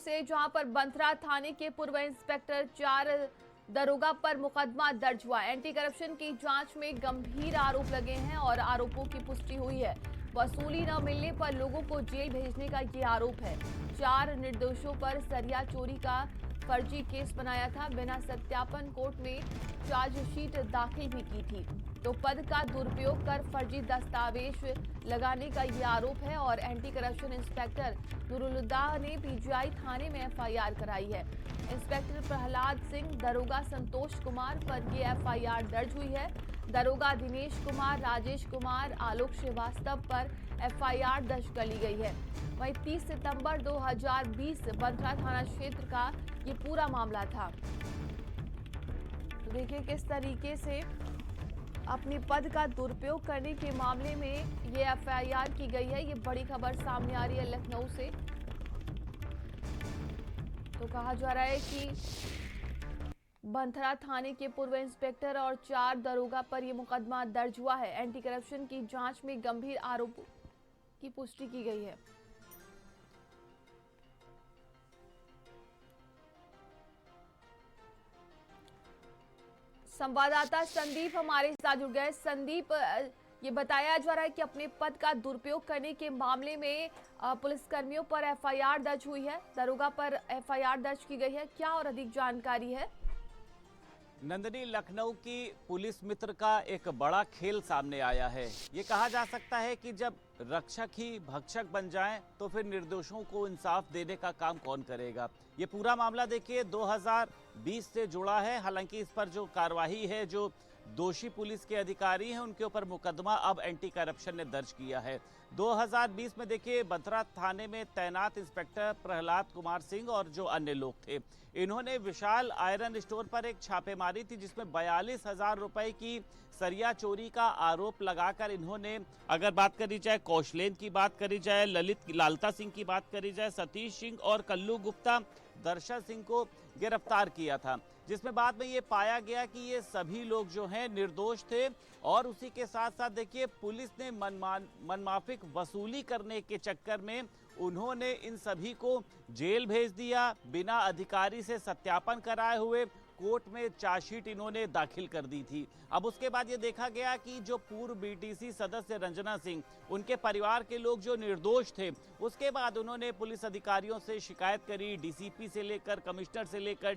से जहां पर बंथरा थाने के पूर्व इंस्पेक्टर 4 दरोगा पर मुकदमा दर्ज हुआ। एंटी करप्शन की जांच में गंभीर आरोप लगे हैं और आरोपों की पुष्टि हुई है। वसूली न मिलने पर लोगों को जेल भेजने का ये आरोप है। 4 निर्दोषों पर सरिया चोरी का फर्जी केस बनाया था। बिना सत्यापन कोर्ट में चार्जशीट दाखिल भी की थी। तो पद का दुरुपयोग कर फर्जी दस्तावेज लगाने का ये आरोप है और एंटी करप्शन इंस्पेक्टर नूरुल्हुदा ने पीजीआई थाने में एफआईआर कराई है। इंस्पेक्टर प्रहलाद सिंह, दरोगा संतोष कुमार पर ये एफआईआर दर्ज हुई है। दरोगा दिनेश कुमार, राजेश कुमार, आलोक श्रीवास्तव पर एफआईआर दर्ज कर ली गई है। वहीं 30 सितंबर 2020 बंथरा थाना क्षेत्र का ये पूरा मामला था। तो देखिए किस तरीके से अपनी पद का दुरुपयोग करने के मामले में ये एफआईआर की गई है। ये बड़ी खबर सामने आ रही है लखनऊ से। तो कहा जा रहा है कि बंथरा थाने के पूर्व इंस्पेक्टर और 4 दरोगा पर यह मुकदमा दर्ज हुआ है। एंटी करप्शन की जांच में गंभीर आरोपों की पुष्टि की गई है। संवाददाता संदीप हमारे साथ जुड़ गए। संदीप, ये बताया जा रहा है कि अपने पद का दुरुपयोग करने के मामले में पुलिसकर्मियों पर एफआईआर दर्ज हुई है, दरोगा पर एफआईआर दर्ज की गई है। क्या और अधिक जानकारी है? नंदिनी, लखनऊ की पुलिस मित्र का एक बड़ा खेल सामने आया है। ये कहा जा सकता है कि जब रक्षक ही भक्षक बन जाएं तो फिर निर्दोषों को इंसाफ देने का काम कौन करेगा। ये पूरा मामला देखिए 2020 से जुड़ा है। हालांकि इस पर जो कार्रवाई है, जो दोषी पुलिस के अधिकारी हैं उनके ऊपर मुकदमा अब एंटी करप्शन ने दर्ज किया है। 2020 में देखिए बंथरा थाने में तैनात इंस्पेक्टर प्रहलाद कुमार सिंह और जो अन्य लोग थे, इन्होंने विशाल आयरन स्टोर पर एक छापेमारी थी जिसमें 42,000 रुपए की सरिया चोरी का आरोप लगाकर इन्होंने, अगर बात करी जाए कौशलेन की बात करी जाए, ललित लालता सिंह की बात करी जाए, सतीश सिंह और कल्लू गुप्ता, दर्शन सिंह को गिरफ्तार किया था। जिसमें बाद में ये पाया गया कि ये सभी लोग जो हैं निर्दोष थे और उसी के साथ साथ देखिए पुलिस ने मनमाफिक वसूली करने के चक्कर में उन्होंने इन सभी को जेल भेज दिया। बिना अधिकारी से सत्यापन कराए हुए कोर्ट में चार्जशीट इन्होंने दाखिल कर दी थी। अब उसके बाद ये देखा गया कि जो पूर्व बीटीसी सदस्य रंजना सिंह, उनके परिवार के लोग जो निर्दोष थे, उसके बाद उन्होंने पुलिस अधिकारियों से शिकायत करी। डीसीपी से लेकर कमिश्नर से लेकर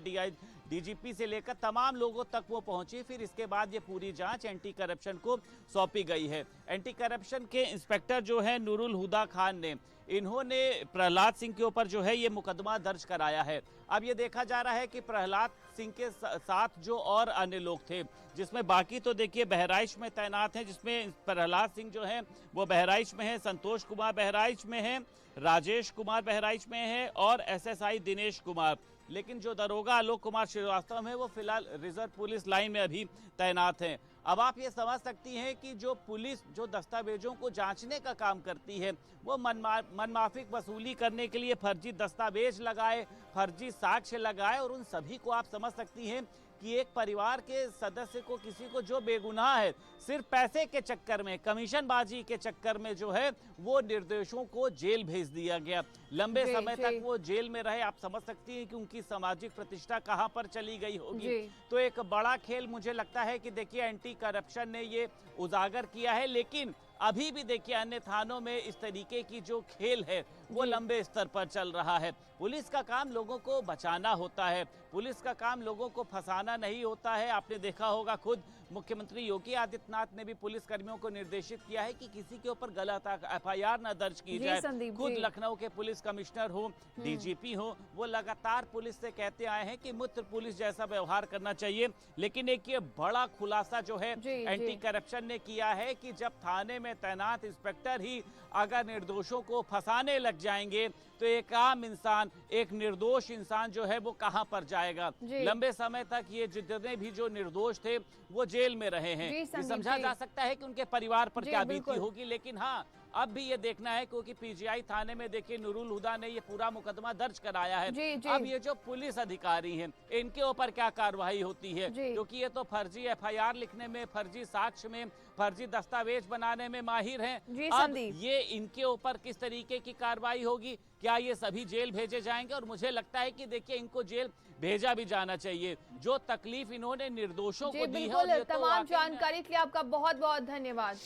डीजीपी से लेकर तमाम लोगों तक वो पहुंची। फिर इसके बाद ये पूरी जांच एंटी करप्शन को सौंपी गई है। एंटी करप्शन के इंस्पेक्टर जो है नूरुल्हुदा खान ने, इन्होंने प्रहलाद सिंह के ऊपर जो है ये मुकदमा दर्ज कराया है। अब ये देखा जा रहा है कि प्रहलाद सिंह के साथ जो और अन्य लोग थे, जिसमें बाकी तो देखिए बहराइच में तैनात हैं, जिसमें प्रहलाद सिंह जो है वो बहराइच में है, संतोष कुमार बहराइच में है, राजेश कुमार बहराइच में है और एसएसआई दिनेश कुमार। लेकिन जो दरोगा आलोक कुमार श्रीवास्तव है वो फिलहाल रिजर्व पुलिस लाइन में अभी तैनात हैं। अब आप ये समझ सकती हैं कि जो पुलिस जो दस्तावेजों को जांचने का काम करती है वो मनमाफिक वसूली करने के लिए फर्जी दस्तावेज लगाए, फर्जी साक्ष्य लगाए, और उन सभी को आप समझ सकती हैं कि एक परिवार के सदस्य को, किसी को जो बेगुनाह है, सिर्फ पैसे के चक्कर में, कमीशनबाजी के चक्कर में जो है वो निर्दोषों को जेल भेज दिया गया। लंबे समय तक वो जेल में रहे। आप समझ सकती हैं कि उनकी सामाजिक प्रतिष्ठा कहां पर चली गई होगी। तो एक बड़ा खेल मुझे लगता है कि देखिए एंटी करप्शन ने ये उजागर किया है। लेकिन अभी भी देखिए अन्य थानों में इस तरीके की जो खेल है वो लंबे स्तर पर चल रहा है। पुलिस का काम लोगों को बचाना होता है, पुलिस का काम लोगों को फंसाना नहीं होता है। आपने देखा होगा खुद मुख्यमंत्री योगी आदित्यनाथ ने भी पुलिस कर्मियों को निर्देशित किया है कि किसी के ऊपर गलत एफआईआर न दर्ज की जाए। खुद लखनऊ के पुलिस कमिश्नर हो, डीजीपी हो, वो लगातार पुलिस से कहते आए हैं कि मित्र पुलिस जैसा व्यवहार करना चाहिए। लेकिन एक ये बड़ा खुलासा जो है एंटी करप्शन ने किया है कि जब थाने में तैनात इंस्पेक्टर ही अगर निर्दोषों को फंसाने लग जाएंगे तो एक आम इंसान, एक निर्दोष इंसान जो है वो कहां पर जाएगा। लंबे समय तक ये जितने भी जो निर्दोष थे वो जेल में रहे हैं। ये समझा जा सकता है कि उनके परिवार पर क्या बीती होगी। लेकिन हाँ, अब भी ये देखना है क्योंकि पीजीआई थाने में देखिए नूरुल्हुदा ने ये पूरा मुकदमा दर्ज कराया है। अब ये जो पुलिस अधिकारी हैं इनके ऊपर क्या कार्रवाई होती है, क्योंकि ये तो फर्जी एफआईआर लिखने में, फर्जी साक्ष्य में, फर्जी दस्तावेज बनाने में माहिर हैं। अब ये इनके ऊपर किस तरीके की कार्रवाई होगी, क्या ये सभी जेल भेजे जाएंगे? और मुझे लगता है कि देखिए इनको जेल भेजा भी जाना चाहिए। जो तकलीफ इन्होंने निर्दोषों जी को दी है, और बिल्कुल, ये तो तमाम वाकई में जानकारी के लिए आपका बहुत बहुत धन्यवाद।